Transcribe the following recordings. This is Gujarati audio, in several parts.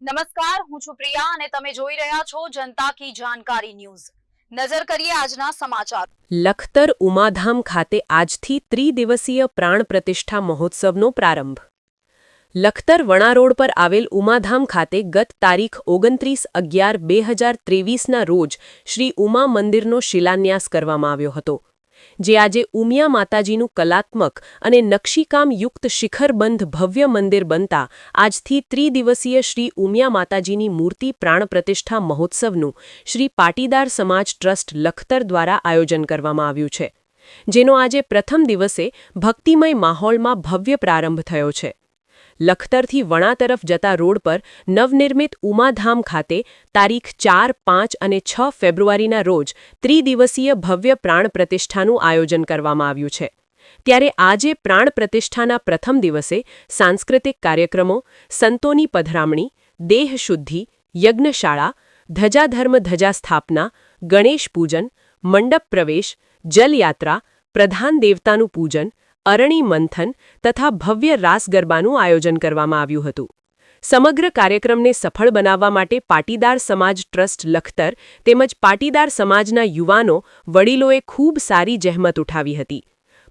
નમસ્કાર, હું છું પ્રિયા અને તમે જોઈ રહ્યા છો જનતા કી જાણકારી ન્યૂઝ। નજર કરીએ આજના સમાચાર। લખતર ઉમાધામ ખાતે આજથી ત્રિદિવસીય પ્રાણ પ્રતિષ્ઠા મહોત્સવનો પ્રારંભ। લખતર વણા રોડ પર આવેલ ઉમાધામ ખાતે ગત તારીખ 29/11/2023ના રોજ શ્રી ઉમા મંદિરનો શિલાન્યાસ કરવામાં આવ્યો હતો, જે આજે ઉમિયા માતાજીનું કલાત્મક અને નકશીકામયુક્ત શિખરબંધ ભવ્ય મંદિર બનતા આજથી ત્રિદિવસીય શ્રી ઉમિયા માતાજીની મૂર્તિ પ્રાણ પ્રતિષ્ઠા મહોત્સવનું શ્રી પાટીદાર સમાજ ટ્રસ્ટ લખતર દ્વારા આયોજન કરવામાં આવ્યું છે, જેનો આજે પ્રથમ દિવસે ભક્તિમય માહોલમાં ભવ્ય પ્રારંભ થયો છે। લખતરથી વણા તરફ જતા રોડ પર નવનિર્મિત ઉમાધામ ખાતે તારીખ 4, 5 અને 6 ફેબ્રુઆરીના રોજ ત્રિદિવસીય ભવ્ય પ્રાણ પ્રતિષ્ઠાનું આયોજન કરવામાં આવ્યું છે। ત્યારે આજે પ્રાણ પ્રતિષ્ઠાના પ્રથમ દિવસે સાંસ્કૃતિક કાર્યક્રમો, સંતોની પધરામણી, દેહ શુદ્ધિ, યજ્ઞશાળા, ધજાધર્મ ધજા સ્થાપના, ગણેશ પૂજન, મંડપ પ્રવેશ, જલયાત્રા, પ્રધાન દેવતાનું પૂજન, અરણી મંથન તથા ભવ્ય રાસ ગરબાનું આયોજન કરવામાં આવ્યું હતું। સમગ્ર કાર્યક્રમને સફળ બનાવવા માટે પાટીદાર સમાજ ટ્રસ્ટ લખતર તેમજ પાટીદાર સમાજના યુવાનો વડીલોએ ખૂબ સારી જહેમત ઉઠાવી હતી।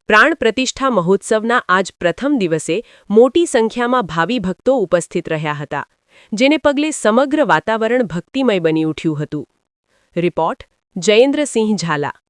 પ્રાણ પ્રતિષ્ઠા મહોત્સવના આજ પ્રથમ દિવસે મોટી સંખ્યામાં ભાવિ ભક્તો ઉપસ્થિત રહ્યા હતા, જેને પગલે સમગ્ર વાતાવરણ ભક્તિમય બની ઉઠ્યું હતું। રિપોર્ટ જયેન્દ્રસિંહ ઝાલા।